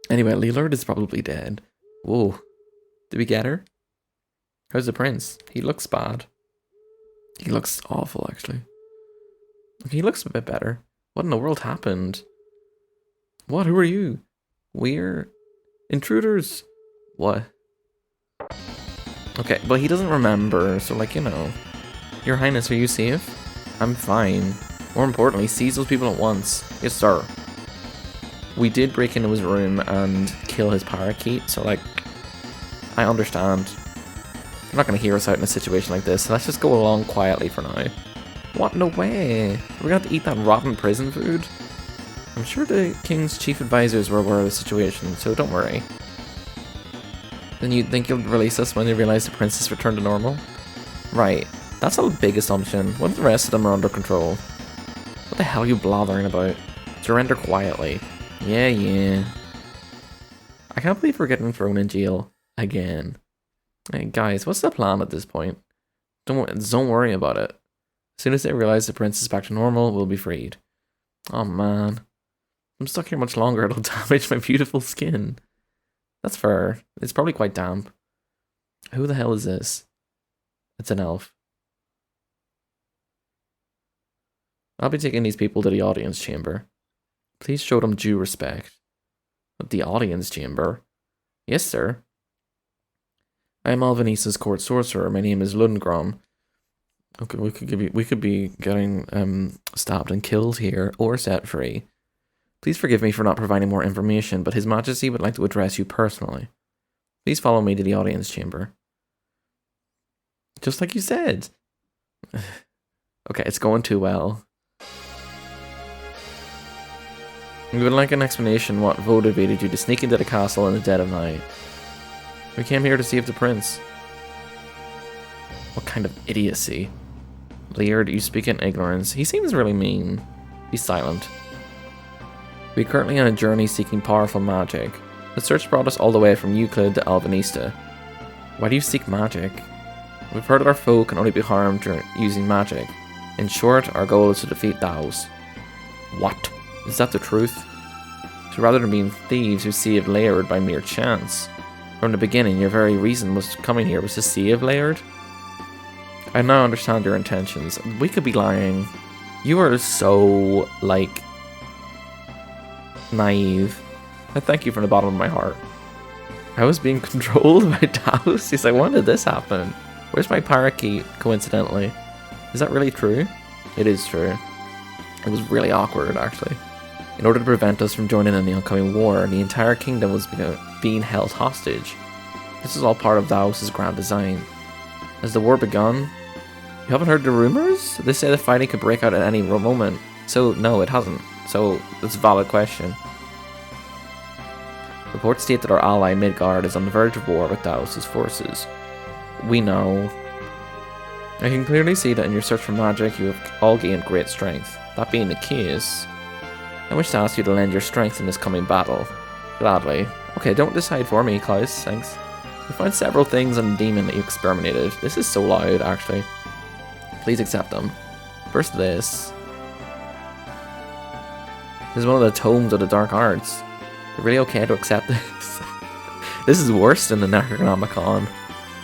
Anyway, Leelord is probably dead. Whoa. Did we get her? How's the prince? He looks bad. He looks awful, actually. Okay, he looks a bit better. What in the world happened? What? Who are you? We're intruders. What? Okay, well, he doesn't remember, so, like, you know. Your Highness, are you safe? I'm fine. More importantly, seize those people at once. Yes, sir. We did break into his room and kill his parakeet, so, like, I understand. I'm not going to hear us out in a situation like this, so let's just go along quietly for now. What? No way. We're going to have to eat that rotten prison food? I'm sure the king's chief advisors were aware of the situation, so don't worry. Then you think you'll release us when they realize the princess returned to normal? Right. That's a big assumption. What if the rest of them are under control? What the hell are you blathering about? Surrender quietly. Yeah. I can't believe we're getting thrown in jail again. Hey, guys, what's the plan at this point? Don't worry about it. As soon as they realize the prince is back to normal, we'll be freed. Oh man. If I'm stuck here much longer, it'll damage my beautiful skin. That's fair. It's probably quite damp. Who the hell is this? It's an elf. I'll be taking these people to the audience chamber. Please show them due respect. The audience chamber? Yes, sir. I am Alvanisa's court sorcerer. My name is Lundgren. Okay, we could be getting stabbed and killed here, or set free. Please forgive me for not providing more information, but His Majesty would like to address you personally. Please follow me to the audience chamber. Just like you said. Okay, it's going too well. We would like an explanation what motivated you to sneak into the castle in the dead of night. We came here to save the prince. What kind of idiocy? Leard, you speak in ignorance. He seems really mean. Be silent. We are currently on a journey seeking powerful magic. The search brought us all the way from Euclid to Alvanista. Why do you seek magic? We've heard that our foe can only be harmed using magic. In short, our goal is to defeat Daos. What? Is that the truth? So rather than being thieves who saved Laird by mere chance, from the beginning your very reason was coming here was to save Laird? I now understand your intentions. We could be lying. You are so, like, naive. I thank you from the bottom of my heart. I was being controlled by Daos? He's like, when did this happen? Where's my parakeet, coincidentally? Is that really true? It is true. It was really awkward, actually. In order to prevent us from joining in the oncoming war, the entire kingdom was being held hostage. This is all part of Daos' grand design. Has the war begun? You haven't heard the rumors? They say the fighting could break out at any moment. So, no, it hasn't. So, it's a valid question. Reports state that our ally Midgard is on the verge of war with Daos' forces. We know. I can clearly see that in your search for magic, you have all gained great strength. That being the case, I wish to ask you to lend your strength in this coming battle. Gladly. Okay, don't decide for me, Klaus, thanks. We found several things on the demon that you exterminated. This is so loud, actually. Please accept them. First this. This is one of the tomes of the dark arts. You're really okay to accept this? This is worse than the Necronomicon.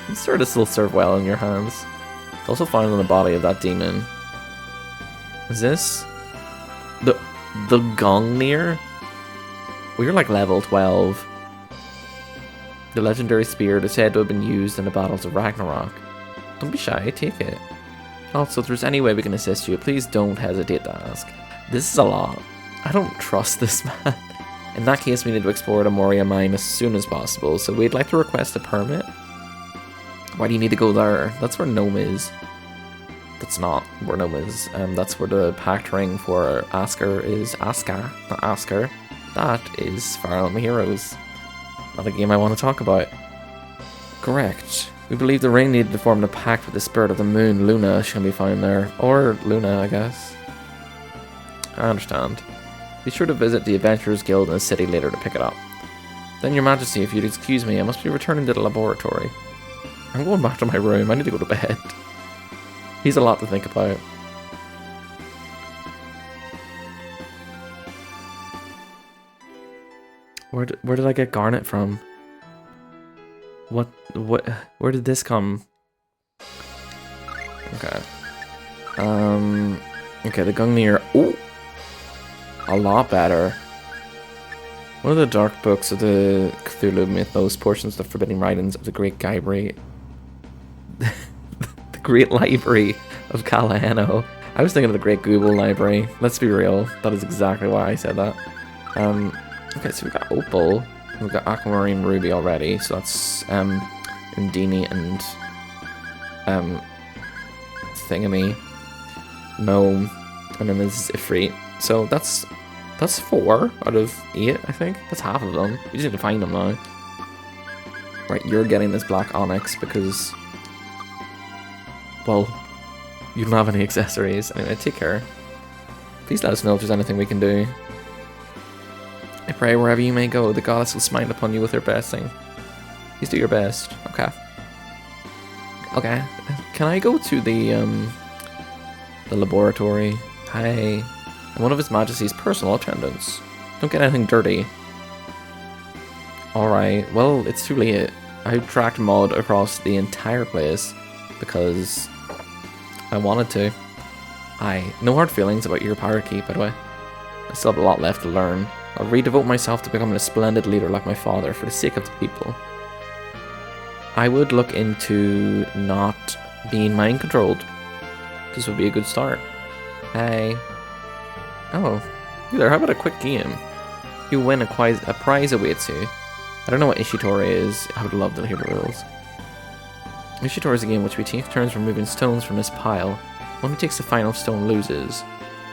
I'm sure this will serve well in your hands. It's also found on the body of that demon. Is this the Gongnir? We're like level 12. The legendary spear is said to have been used in the battles of Ragnarok. Don't be shy, take it. Also, if there's any way we can assist you, please don't hesitate to ask. This is a lot. I don't trust this man. In that case, we need to explore the Moria mine as soon as possible, so we'd like to request a permit. Why do you need to go there? That's where Gnome is. That's not where Gnome is. That's where the pact ring for Asker is. Aska, not Asker. That is Fire Emblem Heroes. Not a game I want to talk about. Correct. We believe the ring needed to form the pact with the spirit of the moon, Luna, should be found there. Or Luna, I guess. I understand. Be sure to visit the Adventurers Guild in the city later to pick it up. Then, Your Majesty, if you'd excuse me, I must be returning to the laboratory. I'm going back to my room. I need to go to bed. He's a lot to think about. Where did I get garnet from? What where did this come? Okay. Okay, the Gungnir. Ooh! A lot better. One of the dark books of the Cthulhu mythos, portions of the forbidden writings of the Great Library. The Great Library of Calaheno. I was thinking of the Great Google Library. Let's be real. That is exactly why I said that. Okay, so we've got Opal. We've got Aquamarine Ruby already, so that's Undini and Thingamy, Gnome, and then there's Ifrit. So that's 4 out of 8, I think. That's half of them. We just need to find them now. Right, you're getting this black onyx because, well, you don't have any accessories. Anyway, take care. Please let us know if there's anything we can do. I pray wherever you may go, the goddess will smile upon you with her blessing. Please do your best. Okay. Okay. Can I go to the laboratory? Hi. I'm one of His Majesty's personal attendants. Don't get anything dirty. Alright, well, it's too late. I tracked mud across the entire place because I wanted to. No hard feelings about your pirate key, by the way. I still have a lot left to learn. I'll redevote myself to becoming a splendid leader like my father for the sake of the people. I would look into not being mind controlled. This would be a good start. Hey. Oh, either. How about a quick game? You win a prize awaits you. I don't know what Ishitori is. I would love to hear the rules. Ishitori is a game in which we take turns removing stones from this pile. One who takes the final stone loses.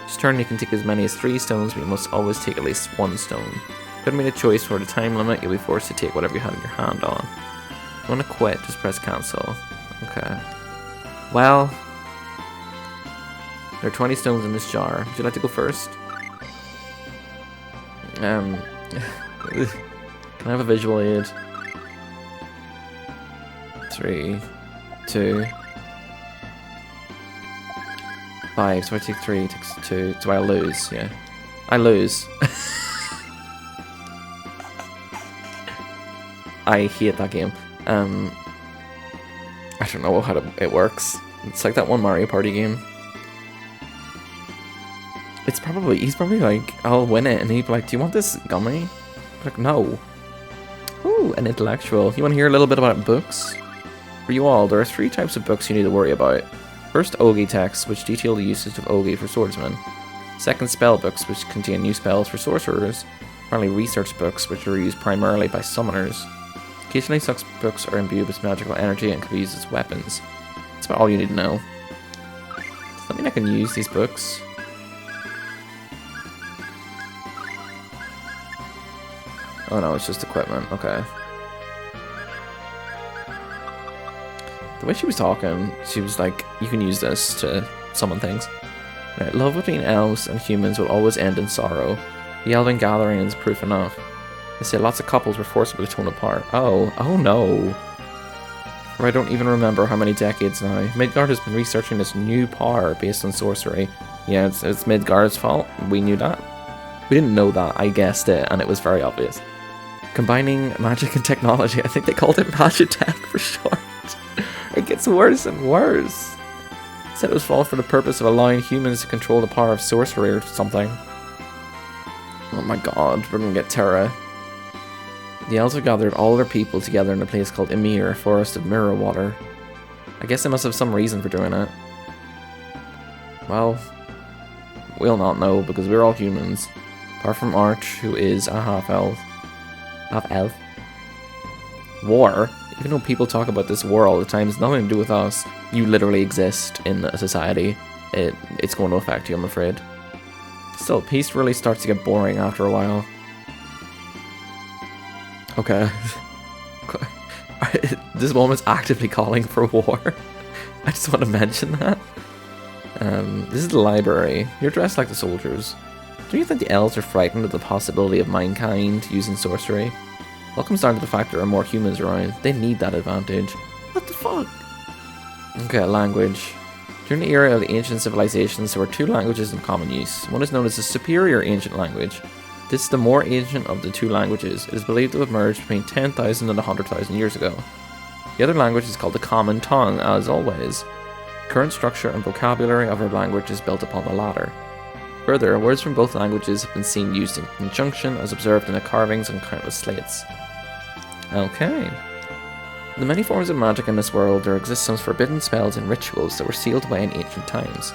Each turn you can take as many as 3 stones, but you must always take at least 1 stone. If you made a choice for the time limit, you'll be forced to take whatever you have in your hand on. If you want to quit, just press cancel. Okay. Well, there are 20 stones in this jar. Would you like to go first? Can I have a visual aid? 3, 2, 5. So I take 3, takes 2. So I lose, yeah. I lose. I hate that game. I don't know how it works. It's like that one Mario Party game. He's probably like, I'll win it, and he'd be like, do you want this gummy? I'm like, no. Ooh, an intellectual. You want to hear a little bit about books? For you all, there are 3 types of books you need to worry about. First, Ogi texts, which detail the usage of Ogi for swordsmen. Second, spell books, which contain new spells for sorcerers. Finally, research books, which are used primarily by summoners. Occasionally, such books are imbued with magical energy and can be used as weapons. That's about all you need to know. Does that mean I can use these books? Oh no, it's just equipment. Okay. The way she was talking, she was like, you can use this to summon things. Right, love between elves and humans will always end in sorrow. The Elven Gathering is proof enough. They say lots of couples were forcibly torn apart. Oh no. For I don't even remember how many decades now. Midgard has been researching this new power based on sorcery. Yeah, it's Midgard's fault. We knew that. We didn't know that. I guessed it, and it was very obvious. Combining magic and technology. I think they called it Magitech for short. It gets worse and worse. It said it was all for the purpose of allowing humans to control the power of sorcery or something. Oh my god, we're gonna get Terra. The elves have gathered all their people together in a place called Ymir, a forest of mirror water. I guess they must have some reason for doing it. Well, we'll not know because we're all humans. Apart from Arch, who is a half-elf. Half-elf? War? Even though people talk about this war all the time, it's nothing to do with us. You literally exist in a society. It's going to affect you, I'm afraid. Still, peace really starts to get boring after a while. Okay. This moment's actively calling for war. I just want to mention that. This is the library. You're dressed like the soldiers. Do you think the elves are frightened of the possibility of mankind using sorcery? Well, it comes down to the fact there are more humans around. They need that advantage. What the fuck? Okay, language. During the era of the ancient civilizations, there were 2 languages in common use. One is known as the superior ancient language. This is the more ancient of the two languages. It is believed to have emerged between 10,000 and 100,000 years ago. The other language is called the Common Tongue, as always. Current structure and vocabulary of our language is built upon the latter. Further, words from both languages have been seen used in conjunction, as observed in the carvings on countless slates. Okay. In the many forms of magic in this world, there exist some forbidden spells and rituals that were sealed away in ancient times.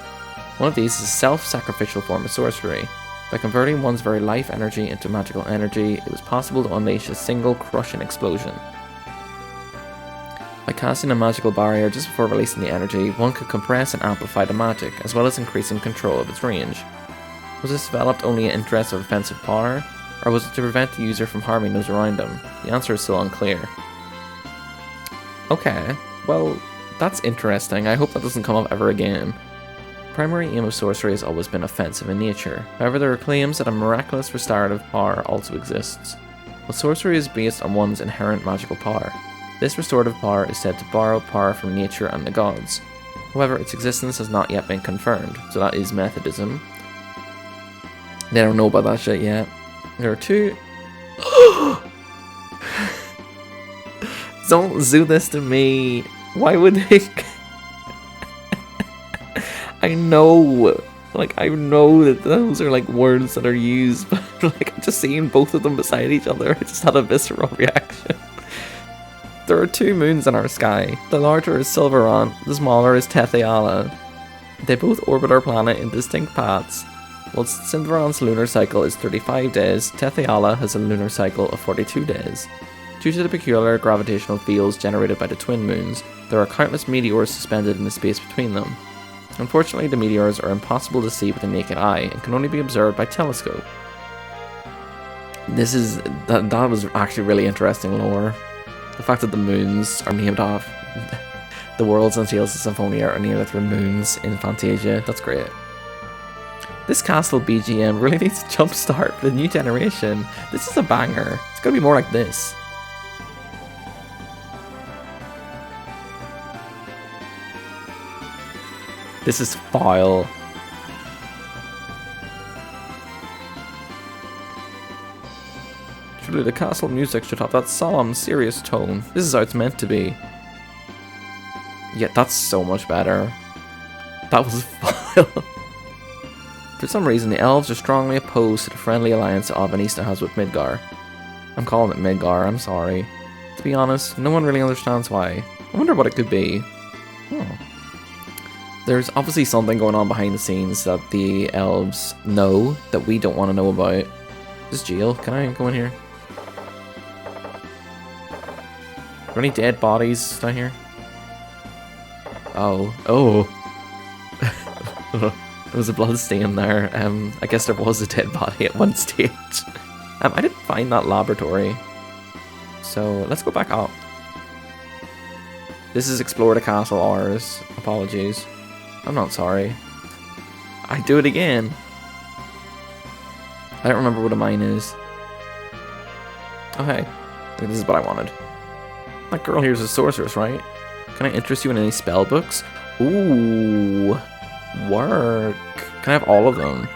One of these is a self-sacrificial form of sorcery. By converting one's very life energy into magical energy, it was possible to unleash a single crushing explosion. By casting a magical barrier just before releasing the energy, one could compress and amplify the magic, as well as increasing control of its range. Was this developed only in interest of offensive power, or was it to prevent the user from harming those around them? The answer is still unclear. Okay, well, that's interesting. I hope that doesn't come up ever again. The primary aim of sorcery has always been offensive in nature. However, there are claims that a miraculous restorative power also exists. But sorcery is based on one's inherent magical power. This restorative power is said to borrow power from nature and the gods. However, its existence has not yet been confirmed, so that is Methodism. They don't know about that shit yet. There are two... Don't do this to me. Why would they... I know. Like, I know that those are, like, words that are used, but, like, just seeing both of them beside each other, I just had a visceral reaction. There are two moons in our sky. The larger is Silveron, the smaller is Tethiala. They both orbit our planet in distinct paths. Whilst Silveron's lunar cycle is 35 days, Tethiala has a lunar cycle of 42 days. Due to the peculiar gravitational fields generated by the twin moons, there are countless meteors suspended in the space between them. Unfortunately, the meteors are impossible to see with the naked eye and can only be observed by telescope. That was actually really interesting lore. The fact that the moons are named off the worlds and Tales of Symphonia are named after moons in Phantasia. That's great. This castle BGM really needs a jumpstart for the new generation. This is a banger. It's gonna be more like this. This is foul. Surely the castle music should have that solemn, serious tone. This is how it's meant to be. Yeah, that's so much better. That was foul. For some reason, the elves are strongly opposed to the friendly alliance Albanista has with Midgar. I'm calling it Midgar, I'm sorry. To be honest, no one really understands why. I wonder what it could be. There's obviously something going on behind the scenes that the elves know that we don't want to know about. This jail, can I go in here? Are there any dead bodies down here? Oh. There was a blood stain there. I guess there was a dead body at one stage. I didn't find that laboratory. So let's go back up. This is Explore the Castle Hours. Apologies. I'm not sorry. I do it again. I don't remember what a mine is. Oh hey, this is what I wanted. That girl here's a sorceress, right? Can I interest you in any spell books? Ooh, work. Can I have all of them?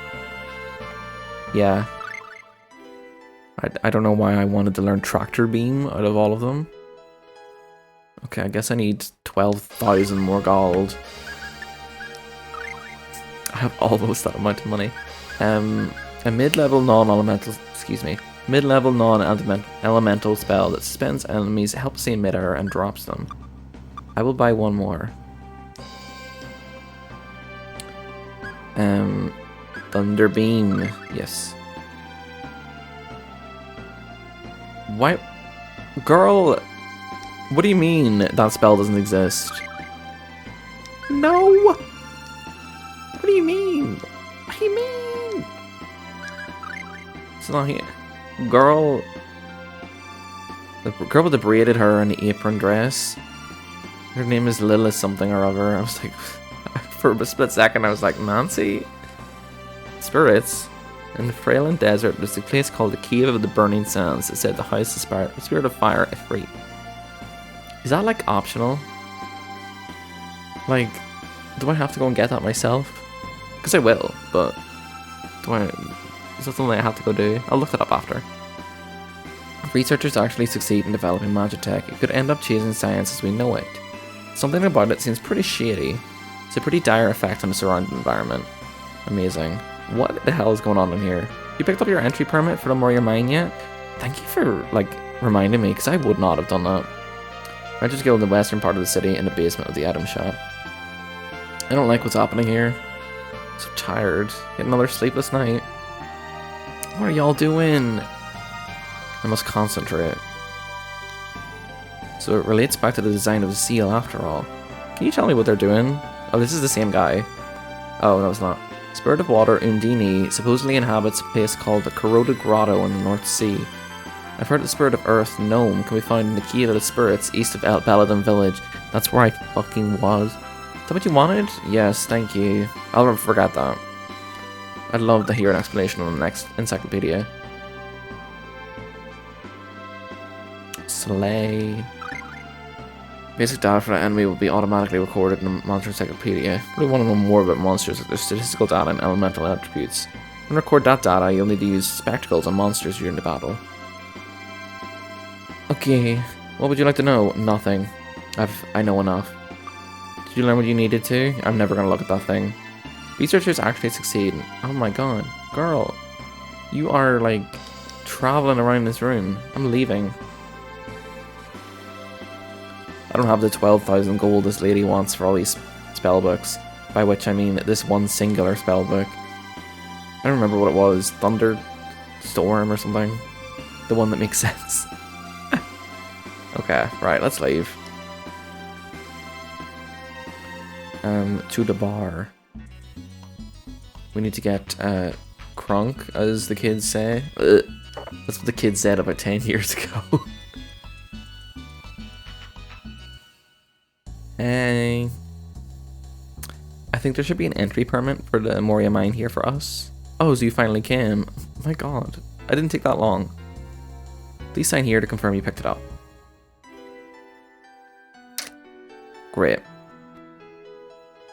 Yeah. I don't know why I wanted to learn Tractor Beam out of all of them. Okay, I guess I need 12,000 more gold. I have almost that amount of money. A mid-level non-elemental, mid-level non-elemental spell that suspends enemies, helps in mid-air, and drops them. I will buy one more. Thunder Beam, yes. Why, girl? What do you mean that spell doesn't exist? No. What do you mean? What do you mean? It's not here. Girl. The girl with the braided hair and the apron dress. Her name is Lilith something or other. I was like, for a split second, I was like, Nancy? Spirits. In the Freyland Desert, there's a place called the Cave of the Burning Sands. It said to house the spirit of fire if free. Is that like optional? Like, do I have to go and get that myself? Because I will, but do I Is that something I have to go do? I'll look that up after. If researchers actually succeed in developing magic tech, it could end up changing science as we know it. Something about it seems pretty shady. It's a pretty dire effect on the surrounding environment. Amazing. What the hell is going on in here? You picked up your entry permit for the Moria Mine yet? Thank you for, like, reminding me, because I would not have done that. Rangers Guild in the western part of the city in the basement of the item shop. I don't like what's happening here. I'm so tired. Get another sleepless night. What are y'all doing? I must concentrate. So it relates back to the design of the seal after all. Can you tell me what they're doing? Oh, this is the same guy. Oh, no, it's not. Spirit of Water Undine supposedly inhabits a place called the Corroded Grotto in the North Sea. I've heard the Spirit of Earth, Gnome, can be found in the Key of the Spirits east of Belladon Village. That's where I fucking was. Is that what you wanted? Yes, thank you. I'll never forget that. I'd love to hear an explanation on the next encyclopedia. Slay. Basic data for that enemy will be automatically recorded in the monster encyclopedia. I really want to know more about monsters, like their statistical data and elemental attributes. When you record that data, you'll need to use spectacles on monsters during the battle. Okay, what would you like to know? Nothing. I know enough. Did you learn what you needed to? I'm never gonna look at that thing. Researchers actually succeed. Oh my god. Girl. You are, like, traveling around this room. I'm leaving. I don't have the 12,000 gold this lady wants for all these spell books. By which I mean this one singular spell book. I don't remember what it was. Thunderstorm or something. The one that makes sense. Okay, right, let's leave. To the bar. We need to get crunk, as the kids say. Ugh. That's what the kids said about 10 years ago. Hey. I think there should be an entry permit for the Moria Mine here for us. Oh, so you finally came. Oh my god. I didn't take that long. Please sign here to confirm you picked it up. Great.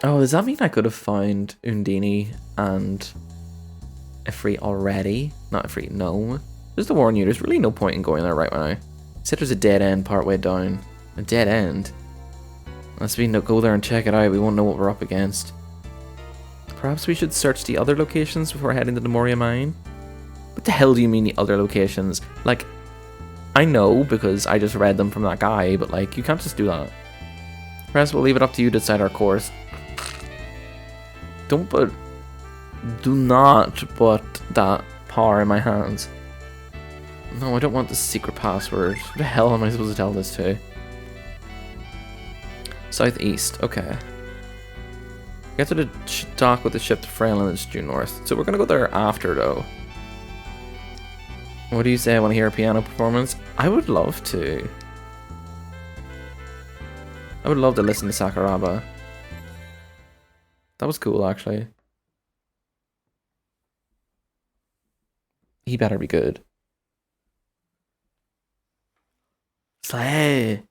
Oh, does that mean I could have found Undine and Ifrit already? Not Ifrit, no. Just to warn you, there's really no point in going there right now. Said there's a dead end partway down. A dead end? Unless we go there and check it out, we won't know what we're up against. Perhaps we should search the other locations before heading to the Moria Mine? What the hell do you mean the other locations? Like, I know because I just read them from that guy, but like, you can't just do that. Perhaps we'll leave it up to you to decide our course. Do not put that power in my hands. No, I don't want the secret password. Who the hell am I supposed to tell this to? Southeast, okay. Get to the dock with the ship to Frail and it's due north. So we're gonna go there after though. What do you say? I want to hear a piano performance? I would love to. I would love to listen to Sakuraba. That was cool, actually. He better be good. Slay!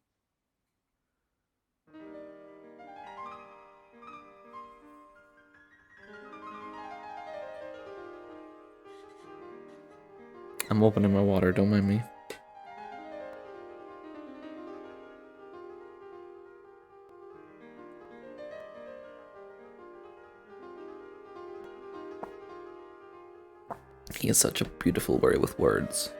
I'm opening my water, don't mind me. He is such a beautiful warrior with words.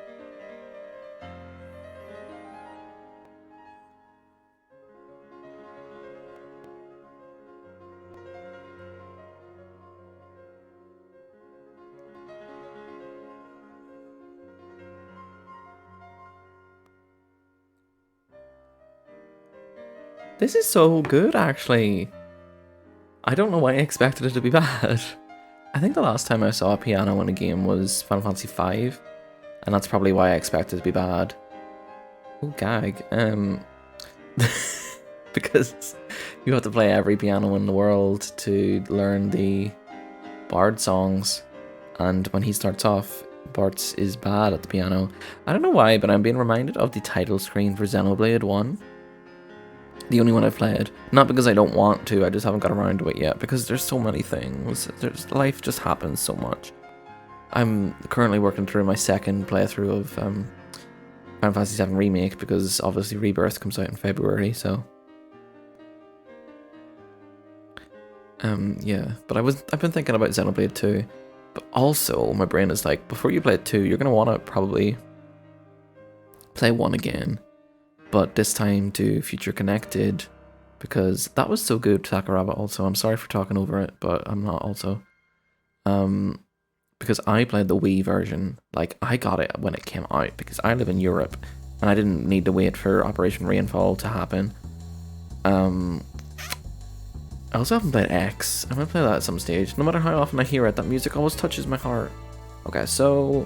This is so good, actually. I don't know why I expected it to be bad. I think the last time I saw a piano in a game was Final Fantasy V, and that's probably why I expected it to be bad. Oh, gag. Because you have to play every piano in the world to learn the Bard songs, and when he starts off, Bart is bad at the piano. I don't know why, but I'm being reminded of the title screen for Xenoblade 1. The only one I've played. Not because I don't want to, I just haven't got around to it yet, because there's so many things. Life just happens so much. I'm currently working through my second playthrough of Final Fantasy VII Remake because obviously Rebirth comes out in February, so yeah. But I've been thinking about Xenoblade 2, but also my brain is like, before you play 2, you're gonna want to probably play 1 again, but this time do Future Connected, because that was so good. Sakuraba also, I'm sorry for talking over it, but I'm not also. Because I played the Wii version, like I got it when it came out because I live in Europe and I didn't need to wait for Operation Rainfall to happen. I also haven't played X. I'm gonna play that at some stage. No matter how often I hear it, that music always touches my heart. Okay, so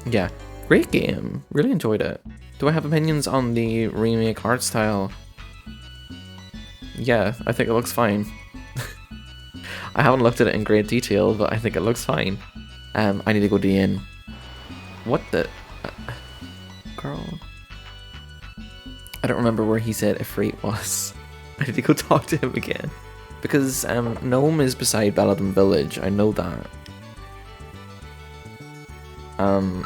yeah, great game. Really enjoyed it. Do I have opinions on the remake art style? Yeah, I think it looks fine. I haven't looked at it in great detail, but I think it looks fine. I need to go to the inn. What the... girl. I don't remember where he said Ifrit was. I need to go talk to him again. Because Nome is beside Baladin Village, I know that. And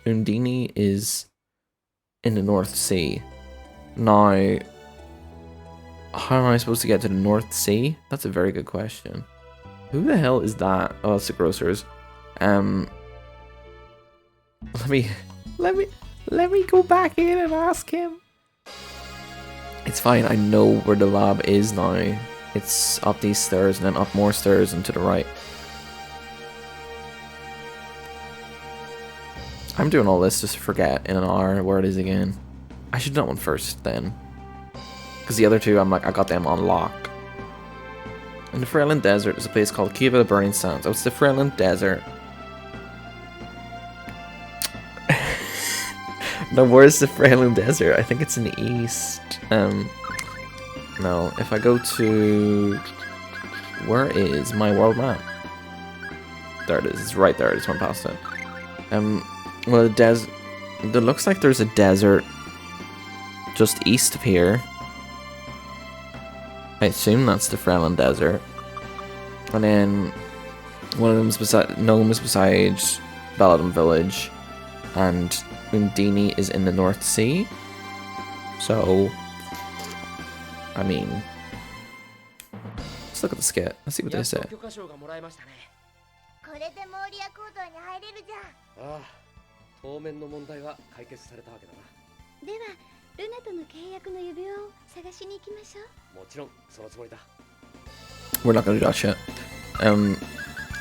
Undini is in the North Sea. Now, how am I supposed to get to the North Sea? That's a very good question. Who the hell is that? Oh, it's the grocers. Let me go back in and ask him. It's fine, I know where the lab is now. It's up these stairs and then up more stairs and to the right. I'm doing all this just to forget in an hour where it is again. I should do that one first then. Because the other two, I'm like, I got them on lock. In the Freeland Desert, there's a place called Cave of the Burning Sands. Oh, it's the Freeland Desert. No, where's the Freeland Desert? I think it's in the east. No, if I go to... Where is my world map? There it is, it's right there, I just went past it. Well, there looks like there's a desert just east of here. I assume that's the Freeland Desert. And then one of them's beside Nome is beside Baladin Village, and Undini is in the North Sea. So, I mean, let's look at the skit. Let's see what they say. We're not gonna do that shit.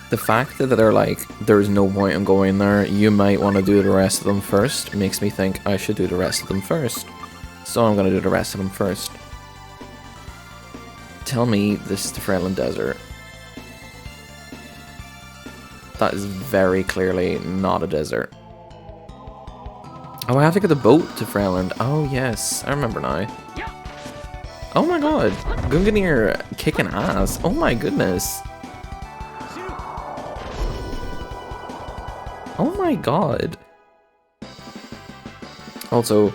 The fact that they're like, there's no point in going there, you might want to do the rest of them first, makes me think I should do the rest of them first. So I'm gonna do the rest of them first. Tell me this is the Freeland Desert. That is very clearly not a desert. Oh, I have to get the boat to Freeland. Oh, yes. I remember now. Oh my god. Gungnir kicking ass. Oh my goodness. Oh my god. Also,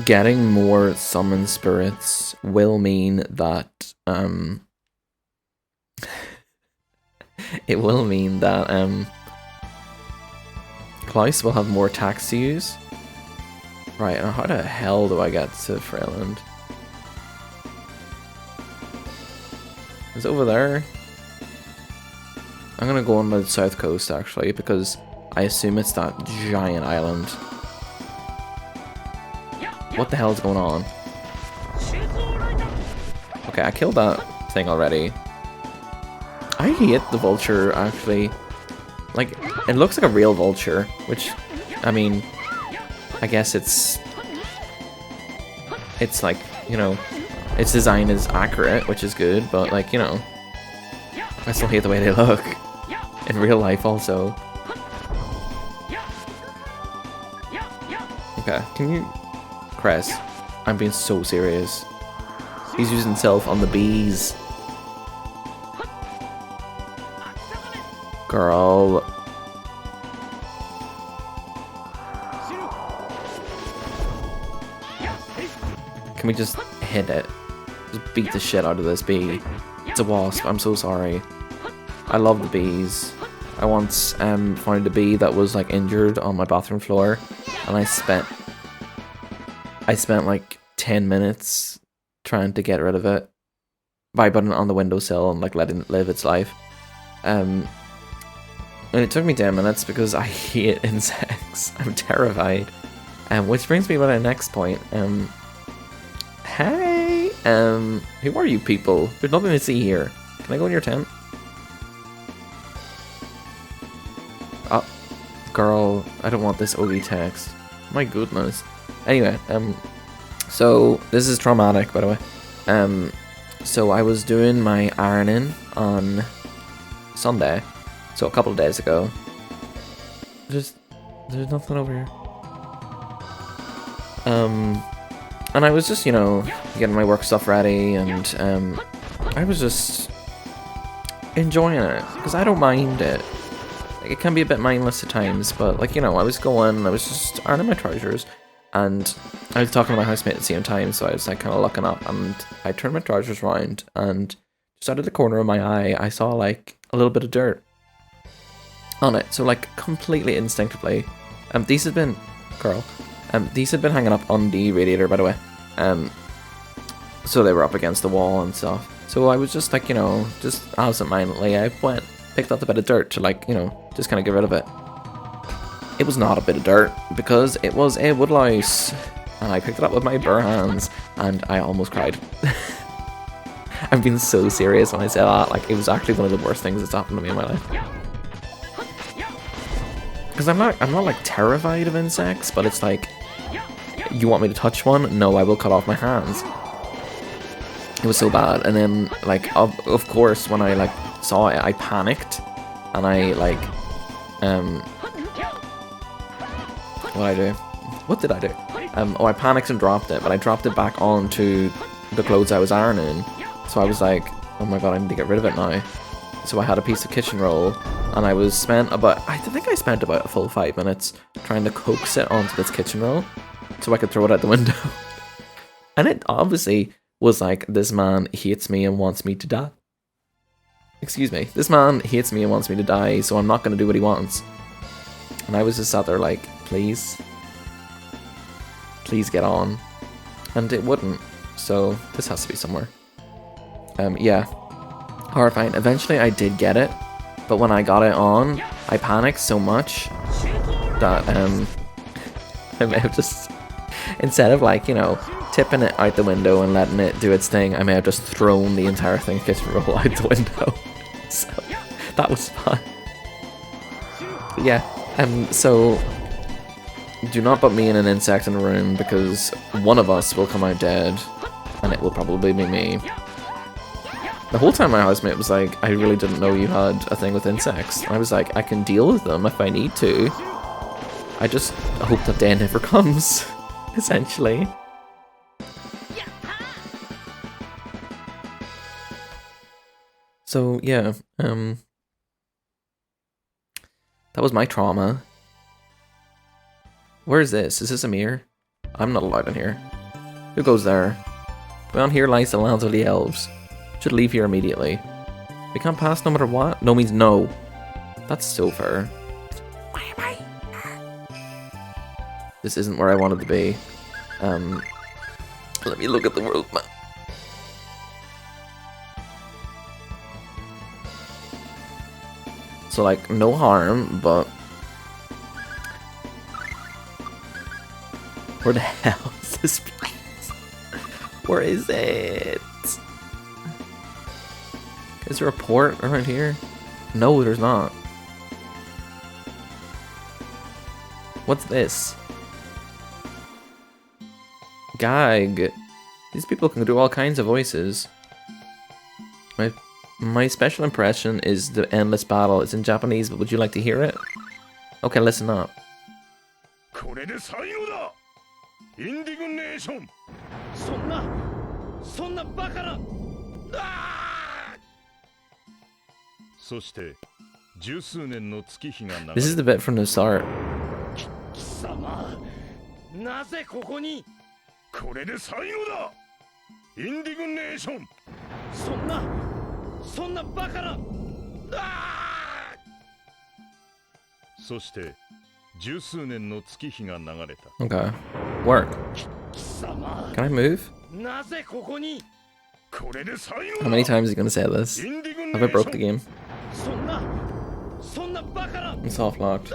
getting more summon spirits will mean that, it will mean that, Klaus will have more attacks to use. Right, now how the hell do I get to Freeland? Is it over there? I'm gonna go on the south coast actually, because I assume it's that giant island. What the hell is going on? Okay, I killed that thing already. I hate the vulture actually. Like, it looks like a real vulture, which, I mean, I guess it's like, you know, its design is accurate, which is good, but like, you know, I still hate the way they look in real life also. Okay, can you... Cress, I'm being so serious. He's using himself on the bees. Girl. Can we just hit it? Just beat the shit out of this bee. It's a wasp, I'm so sorry. I love the bees. I once found a bee that was like injured on my bathroom floor, and I spent like 10 minutes trying to get rid of it by putting it on the windowsill and like letting it live its life. And it took me 10 minutes because I hate insects. I'm terrified. Which brings me to my next point. Hey, who are you people? There's nothing to see here. Can I go in your tent? Oh, girl, I don't want this ugly text. My goodness. Anyway, so this is traumatic, by the way. So I was doing my ironing on Sunday, so a couple of days ago. There's nothing over here. And I was just, you know, getting my work stuff ready, and I was just enjoying it, because I don't mind it. Like, it can be a bit mindless at times, but, like, you know, I was just ironing my trousers, and I was talking to my housemate at the same time, so I was, like, kind of looking up, and I turned my trousers around, and just out of the corner of my eye, I saw, like, a little bit of dirt on it, so, like, completely instinctively. These had been hanging up on the radiator, by the way. So they were up against the wall and stuff. So I was just like, you know, just absentmindedly, I picked up a bit of dirt to, like, you know, just kind of get rid of it. It was not a bit of dirt, because it was a woodlouse. And I picked it up with my bare hands, and I almost cried. I'm being so serious when I say that. Like, it was actually one of the worst things that's happened to me in my life. Because I'm not like terrified of insects, but it's like, you want me to touch one? No, I will cut off my hands. It was so bad. And then, like, of course, when I, like, saw it, I panicked. And I, like, what did I do? I panicked and dropped it, but I dropped it back onto the clothes I was ironing. So I was like, oh my god, I need to get rid of it now. So I had a piece of kitchen roll, and I spent about a full 5 minutes trying to coax it onto this kitchen roll so I could throw it out the window. And it obviously was like, this man hates me and wants me to die. Excuse me. This man hates me and wants me to die, so I'm not going to do what he wants. And I was just sat there like, please get on. And it wouldn't. So this has to be somewhere. Yeah. Horrifying. Eventually I did get it, but when I got it on, I panicked so much that I may have just, instead of, like, you know, tipping it out the window and letting it do its thing, I may have just thrown the entire thing kitchen roll out the window. So that was fun. Yeah. So do not put me and an insect in a room, because one of us will come out dead, and it will probably be me. The whole time my housemate was like, I really didn't know you had a thing with insects. I was like, I can deal with them if I need to. I just hope that day never comes, essentially. So, yeah, that was my trauma. Where is this? Is this a mirror? I'm not allowed in here. Who goes there? Beyond here lies the lands of the elves. Should leave here immediately. We can't pass no matter what? No means no. That's so fair. Where am I? This isn't where I wanted to be. Let me look at the world map. So, like, no harm, but where the hell is this place? Where is it? Is there a port around here? No, there's not. What's this? Gag. These people can do all kinds of voices. My special impression is the endless battle. It's in Japanese, but would you like to hear it? Okay, listen up. This is the bit from the start. Okay. Work. Can I move? How many times are you gonna say this? Have I broke the game? I'm soft locked.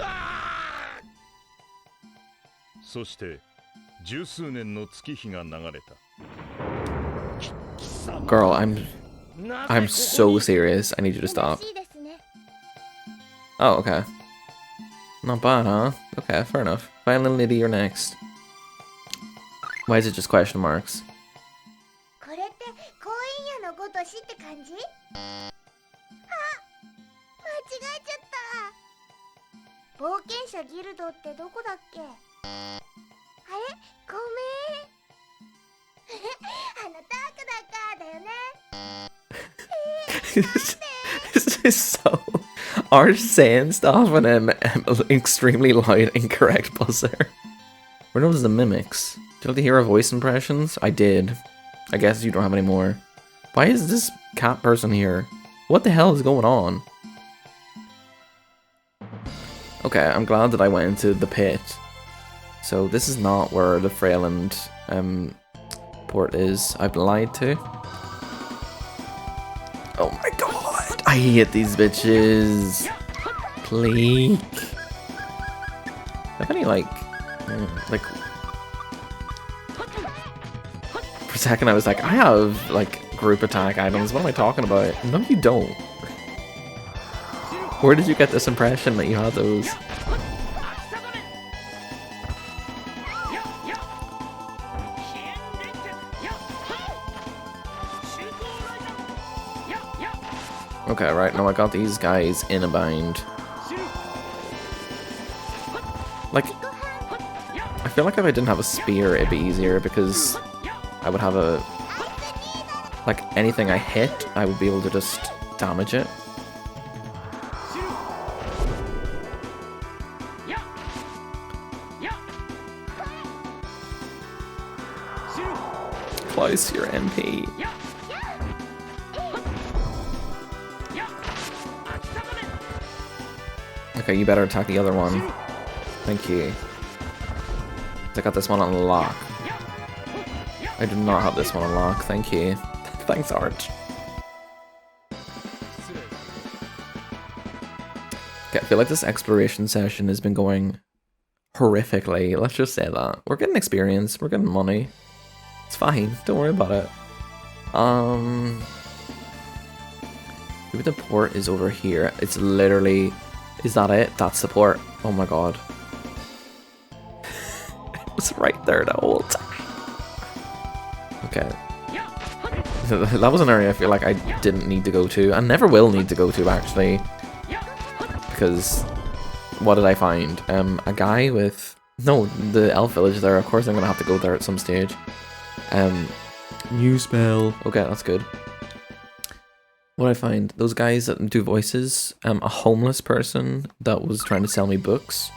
Girl, I'm so serious. I need you to stop. Oh, okay. Not bad, huh? Okay, fair enough. Violin Lady, you're next. Why is it just question marks? This is so Arch saying stuff and an extremely loud, incorrect buzzer. We're known as the mimics. Did you like to hear our voice impressions? I did. I guess you don't have any more. Why is this cat person here? What the hell is going on? Okay, I'm glad that I went into the pit. So this is not where the Freyland port is. I've been lied to. Oh my god! I hate these bitches. Please. Have any like for a second I was like, I have like group attack items. What am I talking about? No, you don't. Where did you get this impression that you had those? Okay, right, now I got these guys in a bind. Like, I feel like if I didn't have a spear, it'd be easier because I would have a... Like, anything I hit, I would be able to just damage it. Close your MP. Okay, you better attack the other one. Thank you. I got this one on lock. I do not have this one on lock. Thank you. Thanks, Arch. Okay, I feel like this exploration session has been going horrifically. Let's just say that. We're getting experience. We're getting money. It's fine. Don't worry about it. Maybe the port is over here. It's literally... Is that it? That's the port. Oh my god. It was right there the whole time. Okay. That was an area I feel like I didn't need to go to. I never will need to go to, actually. Because... What did I find? A guy with... No, the elf village there. Of course I'm going to have to go there at some stage. New spell. Okay, that's good. What did I find? Those guys that do voices. A homeless person that was trying to sell me books.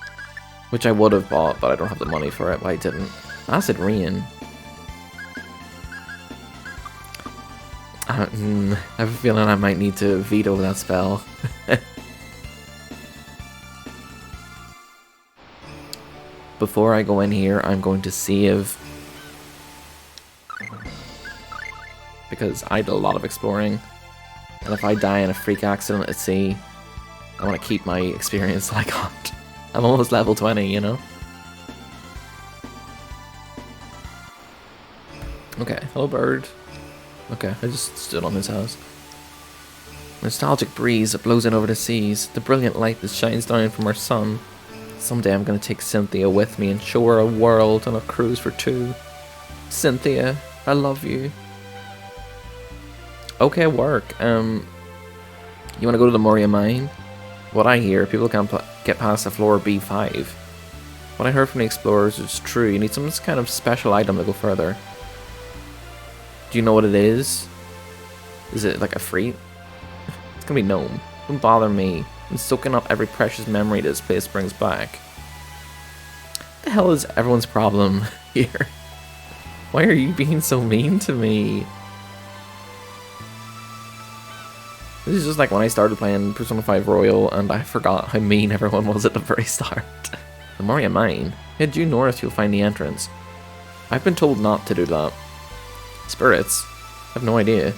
Which I would have bought, but I don't have the money for it, but I didn't. Acid Rain. I have a feeling I might need to veto that spell. Before I go in here, I'm going to save. Because I did a lot of exploring. And if I die in a freak accident at sea, I want to keep my experience that I got. I'm almost level 20, you know? Okay, hello bird. Okay, I just stood on his house. Nostalgic breeze that blows in over the seas. The brilliant light that shines down from our sun. Someday I'm gonna take Cynthia with me and show her a world on a cruise for two. Cynthia, I love you. Okay, work. You wanna go to the Moria mine? What I hear, people can't get past the floor B5. What I heard from the explorers is true. You need some kind of special item to go further. Do you know what it is? Is it like a fruit? It's gonna be gnome. Don't bother me. I'm soaking up every precious memory this place brings back. What the hell is everyone's problem here? Why are you being so mean to me? This is just like when I started playing Persona 5 Royal and I forgot how mean everyone was at the very start. The more you mine, head due north, you'll find the entrance. I've been told not to do that. Spirits? I have no idea.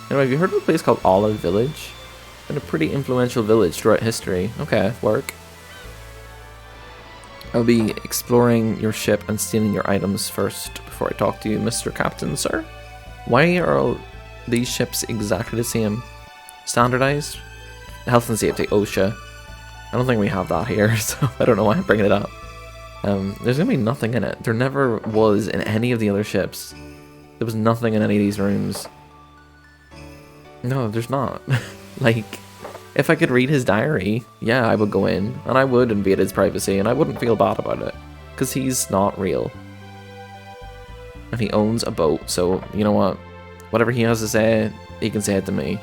Anyway, have you heard of a place called Olive Village? It's been a pretty influential village throughout history. Okay, work. I'll be exploring your ship and stealing your items first before I talk to you, Mr. Captain, sir. Why are all these ships exactly the same? Standardized? Health and safety, OSHA. I don't think we have that here, so I don't know why I'm bringing it up. There's gonna be nothing in it. There never was in any of the other ships. There was nothing in any of these rooms. No, there's not. Like, if I could read his diary, yeah, I would go in, and I would invade his privacy, and I wouldn't feel bad about it. Because he's not real. And he owns a boat, so, you know what? Whatever he has to say, he can say it to me.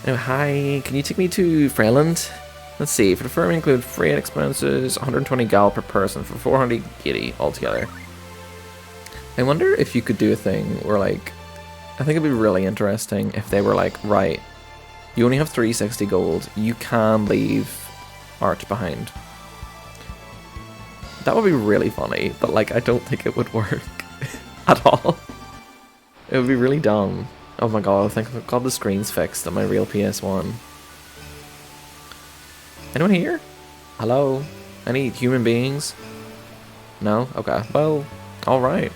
Oh, hi, can you take me to Freyland? Let's see, for the firm include freight expenses, 120 gal per person for 400 giddy altogether. I wonder if you could do a thing where, like, I think it'd be really interesting if they were like, right, you only have 360 gold, you can leave art behind. That would be really funny, but like, I don't think it would work at all. It would be really dumb. Oh my god, I think I've got the screens fixed on my real PS1. Anyone here? Hello? Any human beings? No? Okay, well, alright.